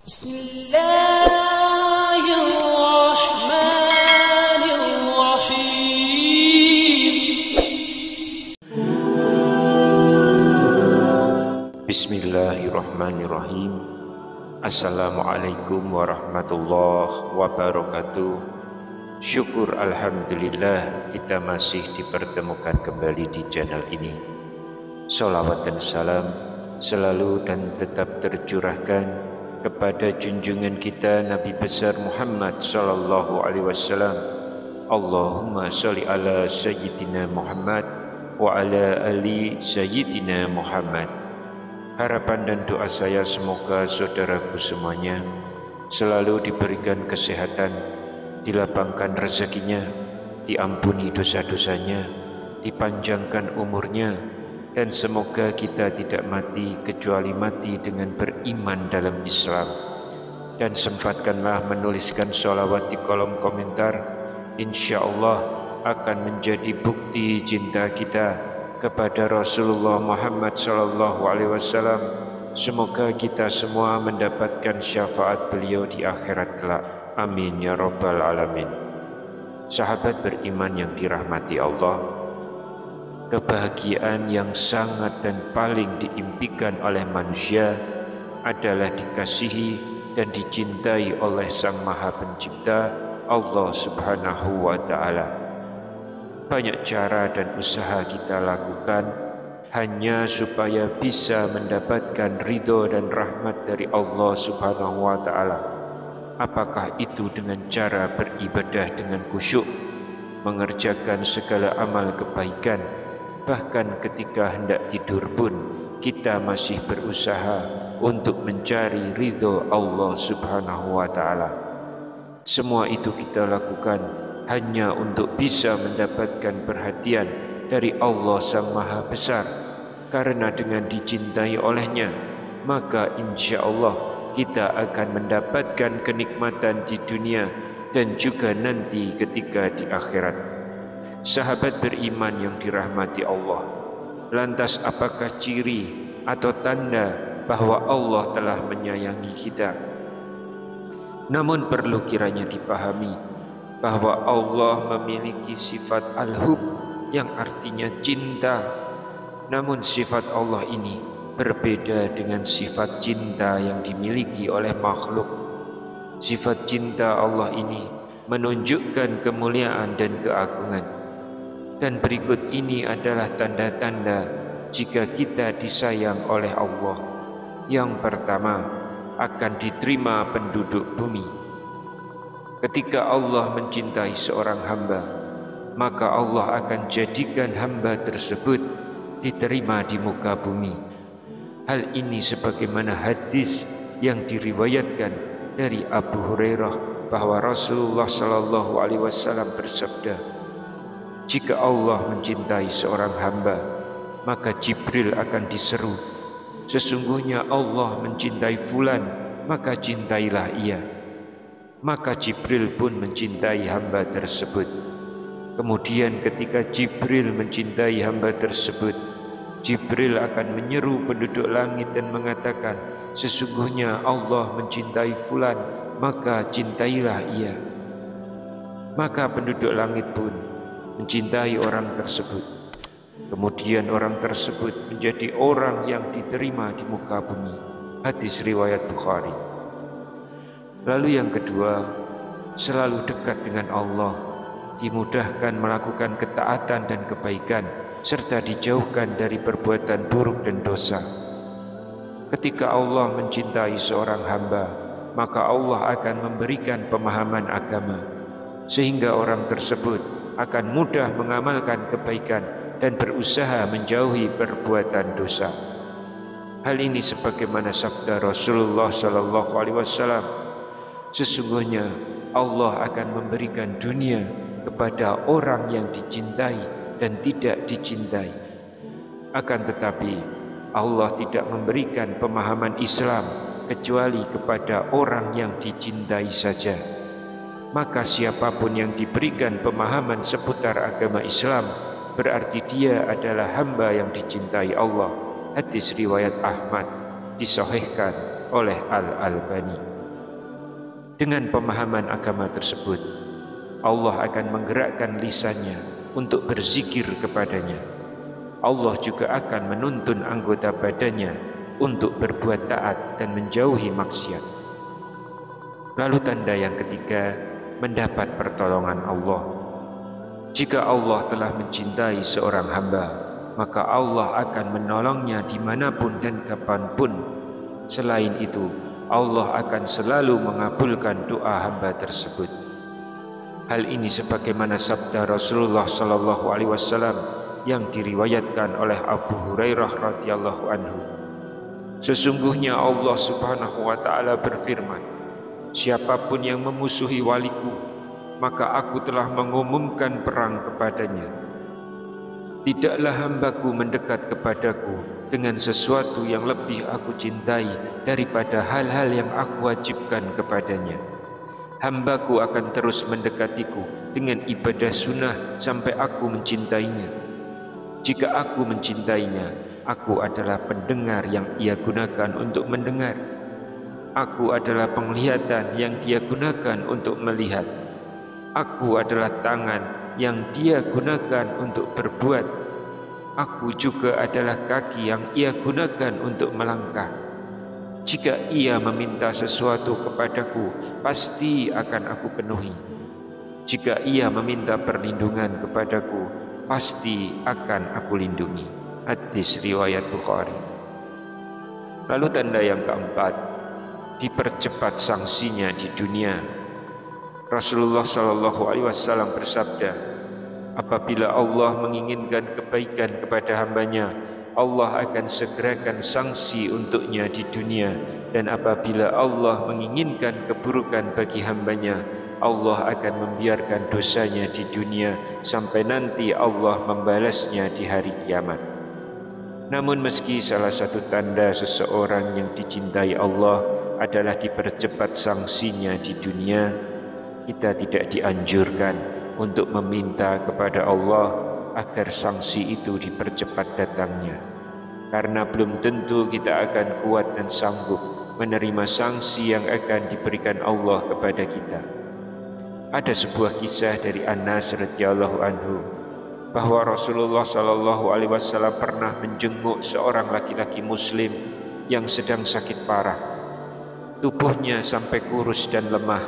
Bismillahirrahmanirrahim. Assalamualaikum warahmatullahi wabarakatuh. Syukur alhamdulillah kita masih dipertemukan kembali di channel ini. Salawat dan salam selalu dan tetap tercurahkan kepada junjungan kita Nabi besar Muhammad sallallahu alaihi wasallam. Allahumma sholli ala sayyidina Muhammad wa ala ali sayyidina Muhammad. Harapan dan doa saya semoga saudaraku semuanya selalu diberikan kesehatan, dilapangkan rezekinya, diampuni dosa-dosanya, dipanjangkan umurnya, dan semoga kita tidak mati kecuali mati dengan beriman dalam Islam. Dan sempatkanlah menuliskan sholawat di kolom komentar. Insya Allah akan menjadi bukti cinta kita kepada Rasulullah Muhammad sallallahu alaihi wasallam. Semoga kita semua mendapatkan syafaat beliau di akhirat kelak. Amin ya rabbal alamin. Sahabat beriman yang dirahmati Allah, kebahagiaan yang sangat dan paling diimpikan oleh manusia adalah dikasihi dan dicintai oleh Sang Maha Pencipta Allah Subhanahu wa Ta'ala. Banyak cara dan usaha kita lakukan hanya supaya bisa mendapatkan ridho dan rahmat dari Allah Subhanahu wa Ta'ala. Apakah itu dengan cara beribadah dengan khusyuk, mengerjakan segala amal kebaikan, bahkan ketika hendak tidur pun kita masih berusaha untuk mencari ridho Allah Subhanahu wa Ta'ala. Semua itu kita lakukan hanya untuk bisa mendapatkan perhatian dari Allah Sang Maha Besar. Karena dengan dicintai olehnya, maka insya Allah kita akan mendapatkan kenikmatan di dunia dan juga nanti ketika di akhirat. Sahabat beriman yang dirahmati Allah, lantas apakah ciri atau tanda bahwa Allah telah menyayangi kita? Namun perlu kiranya dipahami bahwa Allah memiliki sifat al-hub yang artinya cinta. Namun sifat Allah ini berbeda dengan sifat cinta yang dimiliki oleh makhluk. Sifat cinta Allah ini menunjukkan kemuliaan dan keagungan. Dan berikut ini adalah tanda-tanda jika kita disayang oleh Allah. Yang pertama, akan diterima penduduk bumi. Ketika Allah mencintai seorang hamba, maka Allah akan jadikan hamba tersebut diterima di muka bumi. Hal ini sebagaimana hadis yang diriwayatkan dari Abu Hurairah bahwa Rasulullah sallallahu alaihi wasallam bersabda, jika Allah mencintai seorang hamba, maka Jibril akan diseru, sesungguhnya Allah mencintai fulan, maka cintailah ia. Maka Jibril pun mencintai hamba tersebut. Kemudian ketika Jibril mencintai hamba tersebut, Jibril akan menyeru penduduk langit dan mengatakan, sesungguhnya Allah mencintai fulan, maka cintailah ia. Maka penduduk langit pun mencintai orang tersebut. Kemudian orang tersebut menjadi orang yang diterima di muka bumi. Hadis riwayat Bukhari. Lalu yang kedua, selalu dekat dengan Allah, dimudahkan melakukan ketaatan dan kebaikan, serta dijauhkan dari perbuatan buruk dan dosa. Ketika Allah mencintai seorang hamba, maka Allah akan memberikan pemahaman agama, sehingga orang tersebut akan mudah mengamalkan kebaikan dan berusaha menjauhi perbuatan dosa. Hal ini sebagaimana sabda Rasulullah sallallahu alaihi wasallam, sesungguhnya Allah akan memberikan dunia kepada orang yang dicintai dan tidak dicintai. Akan tetapi Allah tidak memberikan pemahaman Islam kecuali kepada orang yang dicintai saja. Maka siapapun yang diberikan pemahaman seputar agama Islam, berarti dia adalah hamba yang dicintai Allah. Hadis riwayat Ahmad, disahihkan oleh Al-Albani. Dengan pemahaman agama tersebut, Allah akan menggerakkan lisannya untuk berzikir kepadanya. Allah juga akan menuntun anggota badannya untuk berbuat taat dan menjauhi maksiat. Lalu tanda yang ketiga, mendapat pertolongan Allah. Jika Allah telah mencintai seorang hamba, maka Allah akan menolongnya dimanapun dan kapanpun. Selain itu, Allah akan selalu mengabulkan doa hamba tersebut. Hal ini sebagaimana sabda Rasulullah SAW yang diriwayatkan oleh Abu Hurairah radhiyallahu anhu. Sesungguhnya Allah Subhanahu wa taala berfirman, siapapun yang memusuhi waliku, maka aku telah mengumumkan perang kepadanya. Tidaklah hambaku mendekat kepadaku dengan sesuatu yang lebih aku cintai daripada hal-hal yang aku wajibkan kepadanya. Hambaku akan terus mendekatiku dengan ibadah sunnah sampai aku mencintainya. Jika aku mencintainya, aku adalah pendengar yang ia gunakan untuk mendengar. Aku adalah penglihatan yang dia gunakan untuk melihat. Aku adalah tangan yang dia gunakan untuk berbuat. Aku juga adalah kaki yang ia gunakan untuk melangkah. Jika ia meminta sesuatu kepadaku, pasti akan aku penuhi. Jika ia meminta perlindungan kepadaku, pasti akan aku lindungi. Hadis riwayat Bukhari. Lalu tanda yang keempat, dipercepat sanksinya di dunia. Rasulullah SAW bersabda, apabila Allah menginginkan kebaikan kepada hambanya, Allah akan segerakan sanksi untuknya di dunia, dan apabila Allah menginginkan keburukan bagi hambanya, Allah akan membiarkan dosanya di dunia sampai nanti Allah membalasnya di hari kiamat. Namun meski salah satu tanda seseorang yang dicintai Allah adalah dipercepat sanksinya di dunia, kita tidak dianjurkan untuk meminta kepada Allah agar sanksi itu dipercepat datangnya, karena belum tentu kita akan kuat dan sanggup menerima sanksi yang akan diberikan Allah kepada kita. Ada sebuah kisah dari Anas radhiyallahu anhu bahwa Rasulullah SAW pernah menjenguk seorang laki-laki muslim yang sedang sakit parah. Tubuhnya sampai kurus dan lemah.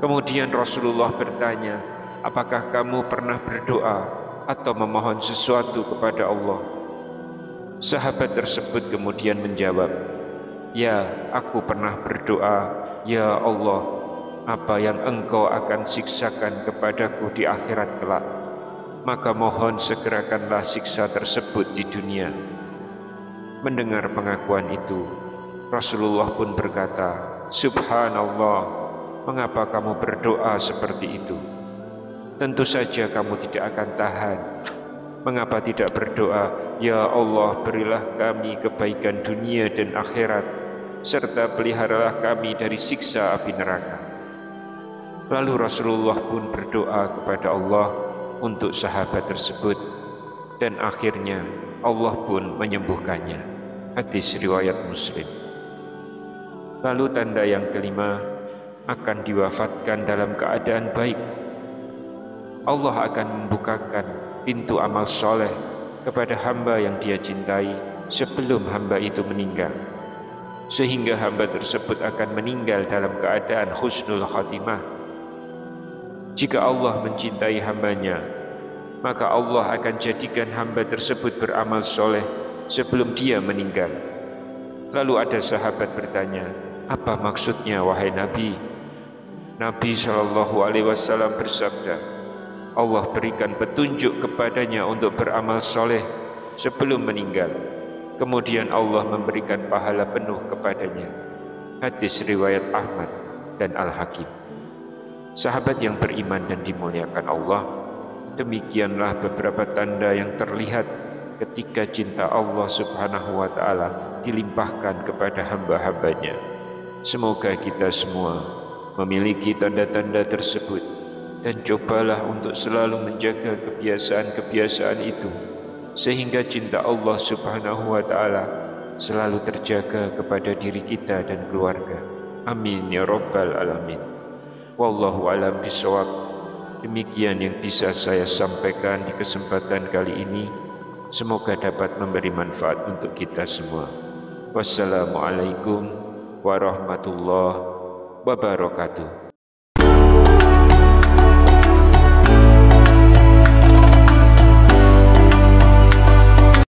Kemudian Rasulullah bertanya, apakah kamu pernah berdoa atau memohon sesuatu kepada Allah? Sahabat tersebut kemudian menjawab, ya, aku pernah berdoa, ya Allah, apa yang engkau akan siksakan kepadaku di akhirat kelak, maka mohon segerakanlah siksa tersebut di dunia. Mendengar pengakuan itu, Rasulullah pun berkata, subhanallah, mengapa kamu berdoa seperti itu? Tentu saja kamu tidak akan tahan. Mengapa tidak berdoa, ya Allah, berilah kami kebaikan dunia dan akhirat, serta peliharalah kami dari siksa api neraka. Lalu Rasulullah pun berdoa kepada Allah untuk sahabat tersebut, dan akhirnya Allah pun menyembuhkannya. Hadis riwayat Muslim. Lalu tanda yang kelima, akan diwafatkan dalam keadaan baik. Allah akan membukakan pintu amal soleh kepada hamba yang dia cintai sebelum hamba itu meninggal, sehingga hamba tersebut akan meninggal dalam keadaan husnul khatimah. Jika Allah mencintai hambanya, maka Allah akan jadikan hamba tersebut beramal soleh sebelum dia meninggal. Lalu ada sahabat bertanya, apa maksudnya wahai Nabi? Nabi SAW bersabda, Allah berikan petunjuk kepadanya untuk beramal soleh sebelum meninggal. Kemudian Allah memberikan pahala penuh kepadanya. Hadis riwayat Ahmad dan Al-Hakim. Sahabat yang beriman dan dimuliakan Allah, demikianlah beberapa tanda yang terlihat ketika cinta Allah Subhanahu wa Ta'ala dilimpahkan kepada hamba-hambanya. Semoga kita semua memiliki tanda-tanda tersebut, dan cobalah untuk selalu menjaga kebiasaan-kebiasaan itu, sehingga cinta Allah Subhanahu wa Ta'ala selalu terjaga kepada diri kita dan keluarga. Amin ya rabbal alamin. Wallahu a'lam bishawab. Demikian yang bisa saya sampaikan di kesempatan kali ini. Semoga dapat memberi manfaat untuk kita semua. Wassalamualaikum warahmatullahi wabarakatuh.